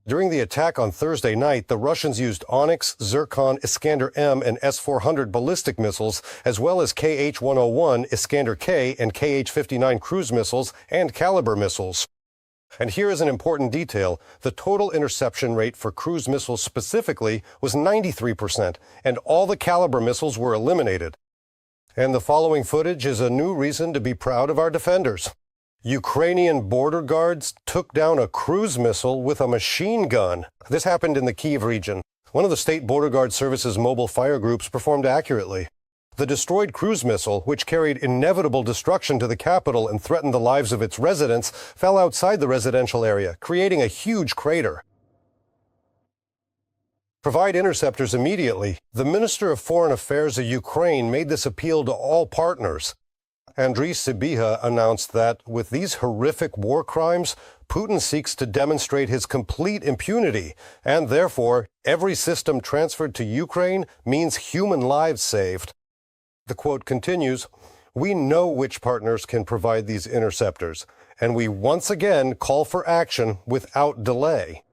During the attack on Thursday night, the Russians used Onyx, Zircon, Iskander-M, and S-400 ballistic missiles, as well as KH-101, Iskander-K, and KH-59 cruise missiles and Caliber missiles. And here is an important detail. The total interception rate for cruise missiles specifically was 93%, and all the Caliber missiles were eliminated. And the following footage is a new reason to be proud of our defenders. Ukrainian border guards took down a cruise missile with a machine gun. This happened in the Kyiv region. One of the State Border Guard Service's mobile fire groups performed accurately. The destroyed cruise missile, which carried inevitable destruction to the capital and threatened the lives of its residents, fell outside the residential area, creating a huge crater. Provide interceptors immediately. The Minister of Foreign Affairs of Ukraine made this appeal to all partners. Andriy Sybiha announced that with these horrific war crimes, Putin seeks to demonstrate his complete impunity, and therefore, every system transferred to Ukraine means human lives saved. The quote continues, "We know which partners can provide these interceptors, and we once again call for action without delay."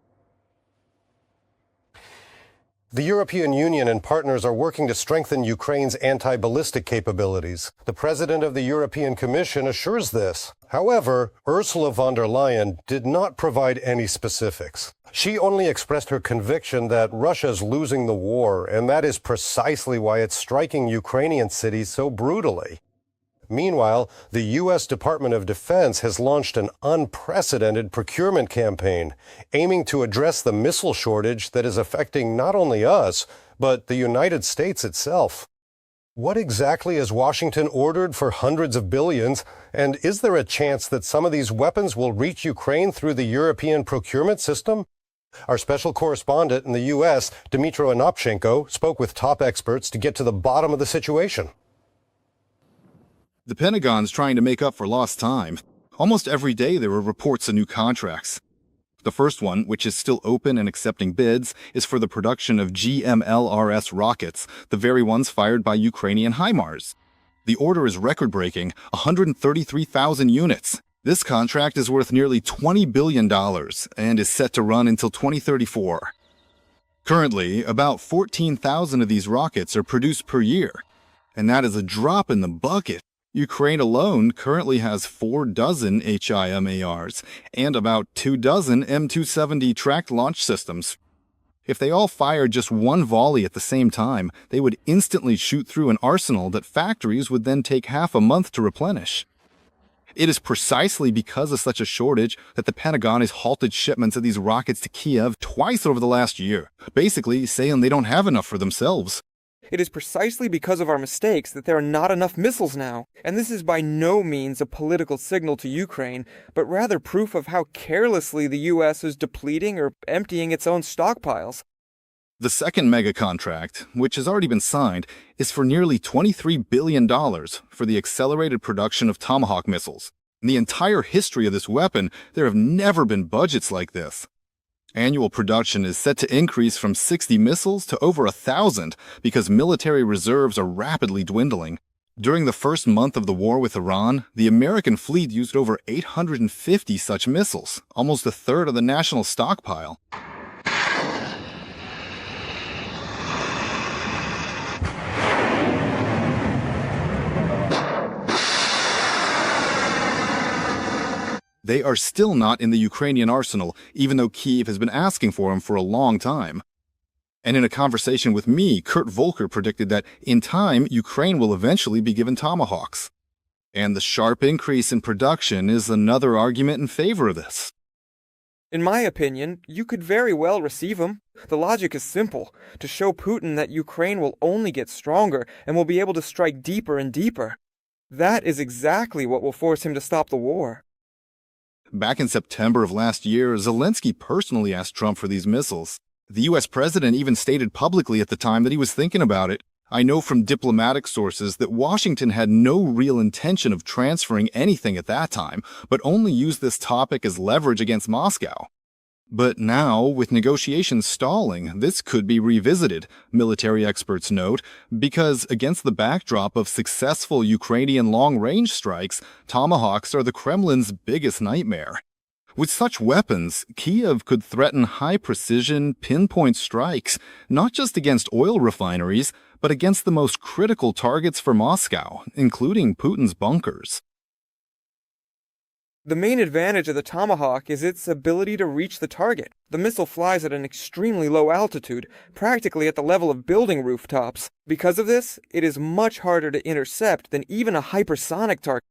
The European Union and partners are working to strengthen Ukraine's anti-ballistic capabilities. The president of the European Commission assures this. However, Ursula von der Leyen did not provide any specifics. She only expressed her conviction that Russia's losing the war, and that is precisely why it's striking Ukrainian cities so brutally. Meanwhile, the U.S. Department of Defense has launched an unprecedented procurement campaign aiming to address the missile shortage that is affecting not only us, but the United States itself. What exactly has Washington ordered for hundreds of billions, and is there a chance that some of these weapons will reach Ukraine through the European procurement system? Our special correspondent in the U.S., Dmytro Anopchenko, spoke with top experts to get to the bottom of the situation. The Pentagon's trying to make up for lost time. Almost every day there are reports of new contracts. The first one, which is still open and accepting bids, is for the production of GMLRS rockets, the very ones fired by Ukrainian HIMARS. The order is record-breaking, 133,000 units. This contract is worth nearly $20 billion and is set to run until 2034. Currently, about 14,000 of these rockets are produced per year, and that is a drop in the bucket. Ukraine alone currently has 4 dozen HIMARS and about 2 dozen M270 tracked launch systems. If they all fired just one volley at the same time, they would instantly shoot through an arsenal that factories would then take half a month to replenish. It is precisely because of such a shortage that the Pentagon has halted shipments of these rockets to Kiev twice over the last year, basically saying they don't have enough for themselves. It is precisely because of our mistakes that there are not enough missiles now, and this is by no means a political signal to Ukraine, but rather proof of how carelessly the U.S. is depleting or emptying its own stockpiles. The second mega contract, which has already been signed, is for nearly $23 billion for the accelerated production of Tomahawk missiles. In the entire history of this weapon, there have never been budgets like this. Annual production is set to increase from 60 missiles to over 1,000 because military reserves are rapidly dwindling. During the first month of the war with Iran, the American fleet used over 850 such missiles, almost a third of the national stockpile. They are still not in the Ukrainian arsenal, even though Kyiv has been asking for them for a long time. And in a conversation with me, Kurt Volker predicted that in time, Ukraine will eventually be given Tomahawks. And the sharp increase in production is another argument in favor of this. In my opinion, you could very well receive them. The logic is simple, to show Putin that Ukraine will only get stronger and will be able to strike deeper and deeper. That is exactly what will force him to stop the war. Back in September of last year, Zelensky personally asked Trump for these missiles. The U.S. president even stated publicly at the time that he was thinking about it. I know from diplomatic sources that Washington had no real intention of transferring anything at that time, but only used this topic as leverage against Moscow. But now, with negotiations stalling, this could be revisited, military experts note, because against the backdrop of successful Ukrainian long-range strikes, Tomahawks are the Kremlin's biggest nightmare. With such weapons, Kiev could threaten high-precision, pinpoint strikes, not just against oil refineries, but against the most critical targets for Moscow, including Putin's bunkers. The main advantage of the Tomahawk is its ability to reach the target. The missile flies at an extremely low altitude, practically at the level of building rooftops. Because of this, it is much harder to intercept than even a hypersonic target.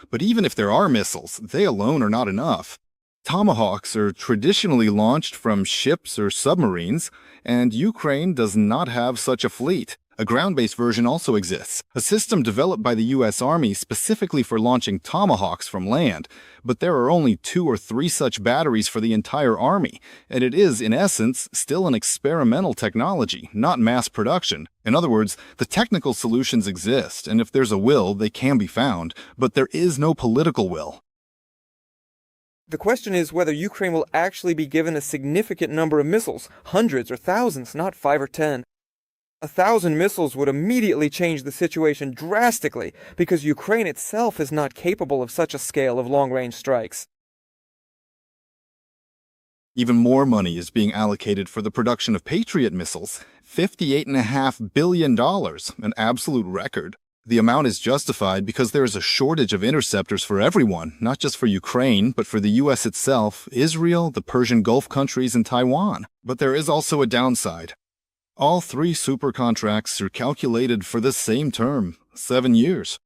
But even if there are missiles, they alone are not enough. Tomahawks are traditionally launched from ships or submarines, and Ukraine does not have such a fleet. A ground-based version also exists, a system developed by the U.S. Army specifically for launching Tomahawks from land, but there are only 2 or 3 such batteries for the entire Army, and it is, in essence, still an experimental technology, not mass production. In other words, the technical solutions exist, and if there's a will, they can be found, but there is no political will. The question is whether Ukraine will actually be given a significant number of missiles, hundreds or thousands, not 5 or 10. 1,000 missiles would immediately change the situation drastically because Ukraine itself is not capable of such a scale of long-range strikes. Even more money is being allocated for the production of Patriot missiles, $58.5 billion, an absolute record. The amount is justified because there is a shortage of interceptors for everyone, not just for Ukraine, but for the U.S. itself, Israel, the Persian Gulf countries, and Taiwan. But there is also a downside. All 3 super contracts are calculated for the same term, 7 years.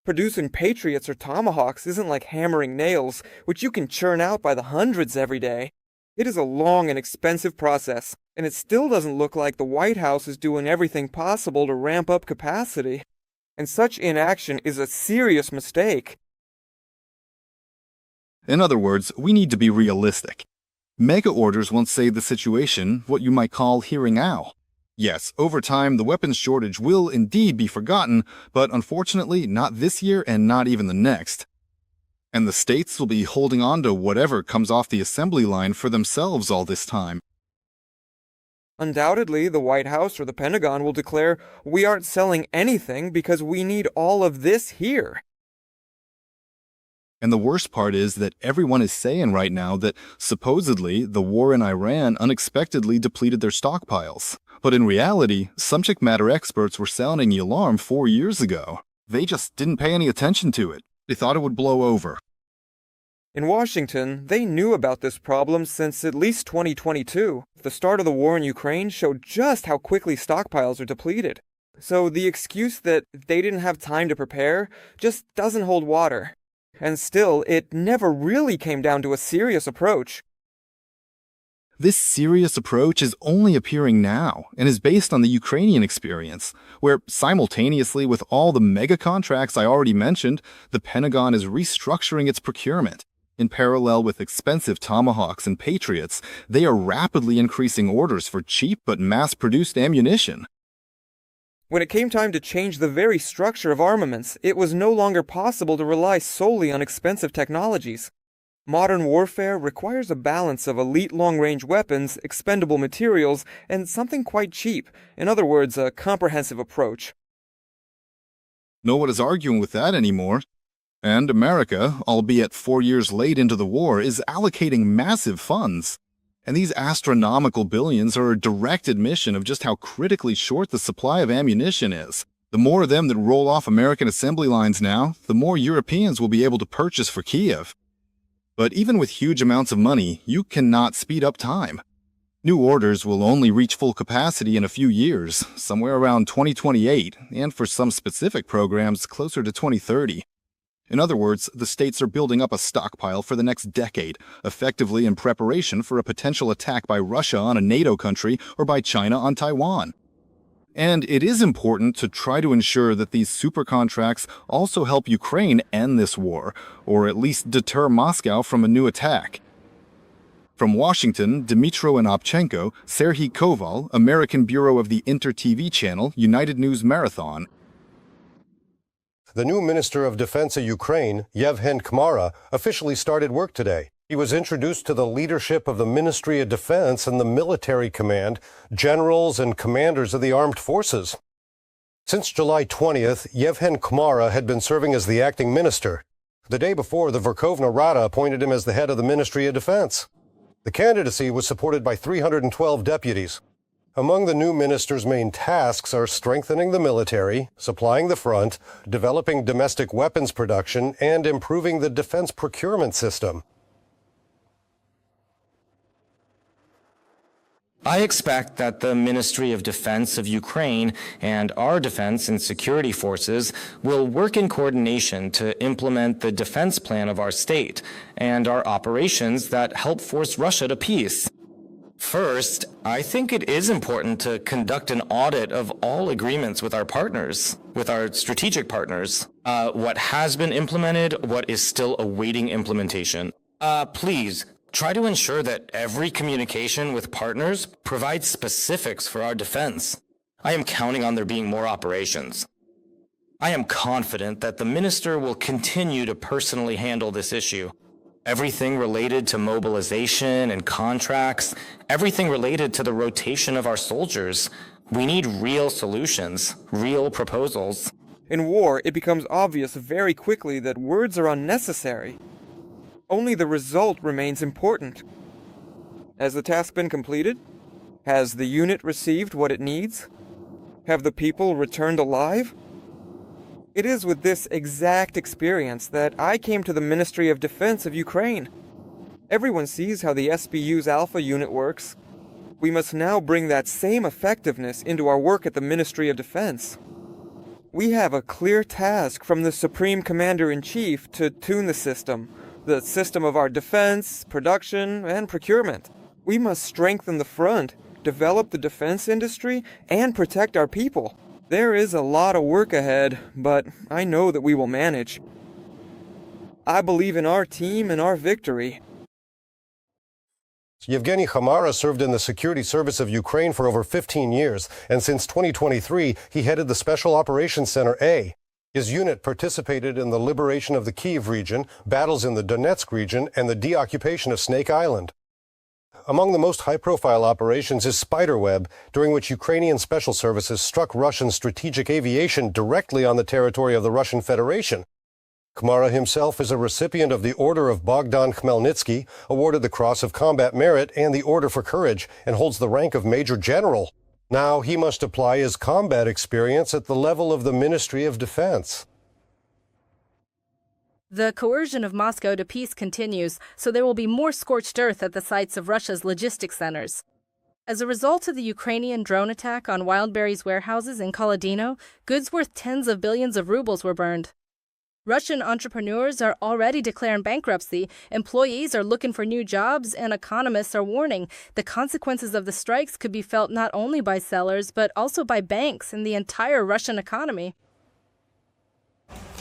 Producing Patriots or Tomahawks isn't like hammering nails, which you can churn out by the hundreds every day. It is a long and expensive process, and it still doesn't look like the White House is doing everything possible to ramp up capacity. And such inaction is a serious mistake. In other words, we need to be realistic. Mega orders won't save the situation, what you might call hearing owl. Yes, over time, the weapons shortage will indeed be forgotten, but unfortunately not this year and not even the next. And the states will be holding on to whatever comes off the assembly line for themselves all this time. Undoubtedly, the White House or the Pentagon will declare, "We aren't selling anything because we need all of this here." And the worst part is that everyone is saying right now that supposedly the war in Iran unexpectedly depleted their stockpiles. But in reality, subject matter experts were sounding the alarm 4 years ago. They just didn't pay any attention to it. They thought it would blow over. In Washington, they knew about this problem since at least 2022. The start of the war in Ukraine showed just how quickly stockpiles are depleted. So the excuse that they didn't have time to prepare just doesn't hold water. And still, it never really came down to a serious approach. This serious approach is only appearing now and is based on the Ukrainian experience, where simultaneously with all the mega contracts I already mentioned, the Pentagon is restructuring its procurement. In parallel with expensive Tomahawks and Patriots, they are rapidly increasing orders for cheap but mass-produced ammunition. When it came time to change the very structure of armaments, it was no longer possible to rely solely on expensive technologies. Modern warfare requires a balance of elite long-range weapons, expendable materials, and something quite cheap. In other words, a comprehensive approach. No one is arguing with that anymore. And America, albeit 4 years late into the war, is allocating massive funds. And these astronomical billions are a direct admission of just how critically short the supply of ammunition is. The more of them that roll off American assembly lines now, the more Europeans will be able to purchase for Kiev. But even with huge amounts of money, you cannot speed up time. New orders will only reach full capacity in a few years, somewhere around 2028, and for some specific programs, closer to 2030. In other words, the states are building up a stockpile for the next decade, effectively in preparation for a potential attack by Russia on a NATO country or by China on Taiwan. And it is important to try to ensure that these super contracts also help Ukraine end this war, or at least deter Moscow from a new attack. From Washington, Dmytro Anopchenko, Serhiy Koval, American Bureau of the Inter-TV channel, United News Marathon. The new Minister of Defense of Ukraine, Yevhen Kumar, officially started work today. He was introduced to the leadership of the Ministry of Defense and the military command, generals and commanders of the armed forces. Since July 20th, Yevhen Kumar had been serving as the acting minister. The day before, the Verkhovna Rada appointed him as the head of the Ministry of Defense. The candidacy was supported by 312 deputies. Among the new minister's main tasks are strengthening the military, supplying the front, developing domestic weapons production, and improving the defense procurement system. I expect that the Ministry of Defense of Ukraine and our defense and security forces will work in coordination to implement the defense plan of our state and our operations that help force Russia to peace. First, I think it is important to conduct an audit of all agreements with our partners, with our strategic partners. What has been implemented, what is still awaiting implementation. Please, try to ensure that every communication with partners provides specifics for our defense. I am counting on there being more operations. I am confident that the minister will continue to personally handle this issue. Everything related to mobilization and contracts, everything related to the rotation of our soldiers. We need real solutions, real proposals. In war, it becomes obvious very quickly that words are unnecessary. Only the result remains important. Has the task been completed? Has the unit received what it needs? Have the people returned alive? It is with this exact experience that I came to the Ministry of Defense of Ukraine. Everyone sees how the SBU's Alpha unit works. We must now bring that same effectiveness into our work at the Ministry of Defense. We have a clear task from the Supreme Commander-in-Chief to tune the system of our defense, production, and procurement. We must strengthen the front, develop the defense industry, and protect our people. There is a lot of work ahead, but I know that we will manage. I believe in our team and our victory. Yevhen Kumar served in the Security Service of Ukraine for over 15 years, and since 2023, he headed the Special Operations Center A. His unit participated in the liberation of the Kyiv region, battles in the Donetsk region, and the deoccupation of Snake Island. Among the most high-profile operations is Spiderweb, during which Ukrainian special services struck Russian strategic aviation directly on the territory of the Russian Federation. Kumar himself is a recipient of the Order of Bogdan Khmelnytsky, awarded the Cross of Combat Merit and the Order for Courage, and holds the rank of Major General. Now he must apply his combat experience at the level of the Ministry of Defense. The coercion of Moscow to peace continues, so there will be more scorched earth at the sites of Russia's logistics centers. As a result of the Ukrainian drone attack on Wildberries warehouses in Kaladino, goods worth tens of billions of rubles were burned. Russian entrepreneurs are already declaring bankruptcy, employees are looking for new jobs, and economists are warning the consequences of the strikes could be felt not only by sellers, but also by banks and the entire Russian economy.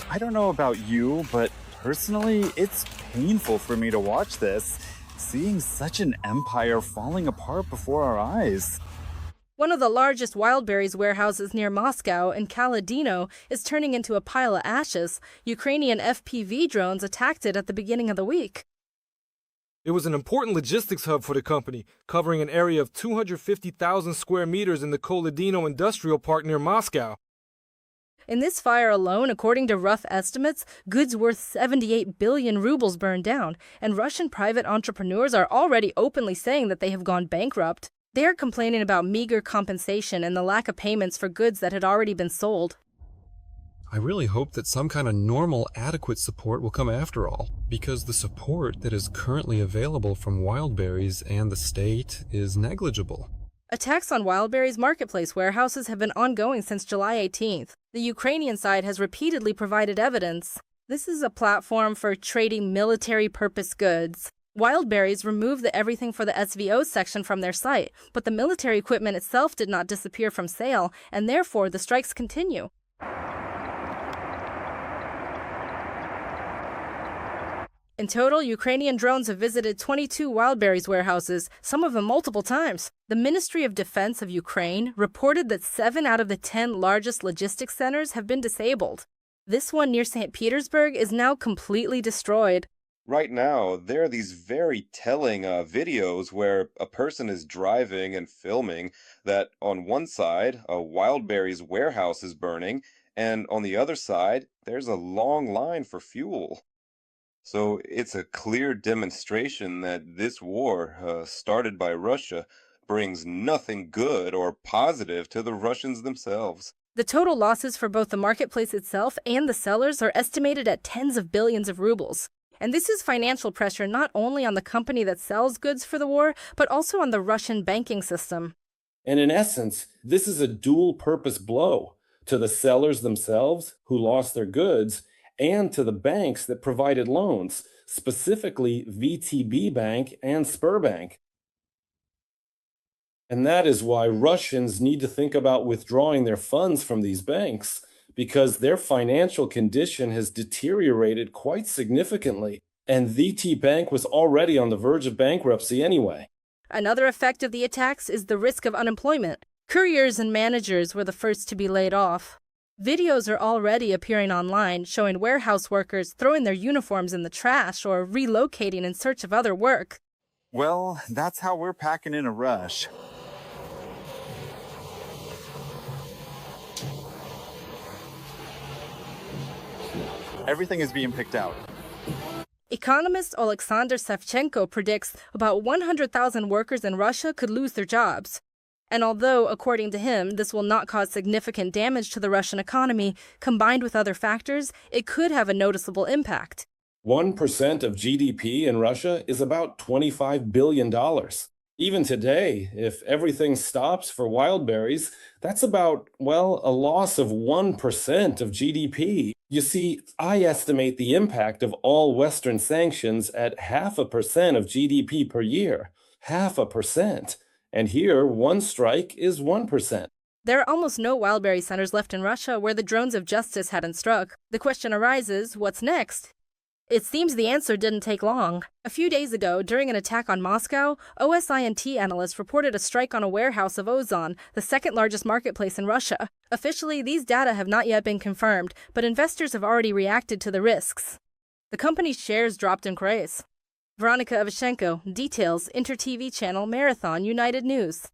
I don't know about you, but personally, it's painful for me to watch this, seeing such an empire falling apart before our eyes. One of the largest Wildberries warehouses near Moscow in Kaladino is turning into a pile of ashes. Ukrainian FPV drones attacked it at the beginning of the week. It was an important logistics hub for the company, covering an area of 250,000 square meters in the Koledino Industrial Park near Moscow. In this fire alone, according to rough estimates, goods worth 78 billion rubles burned down, and Russian private entrepreneurs are already openly saying that they have gone bankrupt. They are complaining about meager compensation and the lack of payments for goods that had already been sold. I really hope that some kind of normal, adequate support will come after all, because the support that is currently available from Wildberries and the state is negligible. Attacks on Wildberries marketplace warehouses have been ongoing since July 18th. The Ukrainian side has repeatedly provided evidence. This is a platform for trading military-purpose goods. Wildberries removed the everything for the SVO section from their site, but the military equipment itself did not disappear from sale, and therefore the strikes continue. In total, Ukrainian drones have visited 22 Wildberries warehouses, some of them multiple times. The Ministry of Defense of Ukraine reported that 7 out of the 10 largest logistics centers have been disabled. This one near St. Petersburg is now completely destroyed. Right now, there are these very telling videos where a person is driving and filming that on one side, a Wildberries warehouse is burning, and on the other side, there's a long line for fuel. So it's a clear demonstration that this war, started by Russia, brings nothing good or positive to the Russians themselves. The total losses for both the marketplace itself and the sellers are estimated at tens of billions of rubles. And this is financial pressure not only on the company that sells goods for the war, but also on the Russian banking system. And in essence, this is a dual-purpose blow to the sellers themselves who lost their goods and to the banks that provided loans, specifically VTB Bank and Sberbank. And that is why Russians need to think about withdrawing their funds from these banks, because their financial condition has deteriorated quite significantly, and VT Bank was already on the verge of bankruptcy anyway. Another effect of the attacks is the risk of unemployment. Couriers and managers were the first to be laid off. Videos are already appearing online showing warehouse workers throwing their uniforms in the trash or relocating in search of other work. Well, that's how we're packing in a rush. Everything is being picked out. Economist Alexander Savchenko predicts about 100,000 workers in Russia could lose their jobs. And although, according to him, this will not cause significant damage to the Russian economy, combined with other factors, it could have a noticeable impact. 1% of GDP in Russia is about $25 billion. Even today, if everything stops for Wildberries, that's about, well, a loss of 1% of GDP. You see, I estimate the impact of all Western sanctions at 0.5% of GDP per year. 0.5%. And here, one strike is 1%. There are almost no Wildberry centers left in Russia where the drones of justice hadn't struck. The question arises, what's next? It seems the answer didn't take long. A few days ago, during an attack on Moscow, OSINT analysts reported a strike on a warehouse of Ozon, the second largest marketplace in Russia. Officially, these data have not yet been confirmed, but investors have already reacted to the risks. The company's shares dropped in praise. Veronica Avashenko, details, Inter TV channel, Marathon, United News.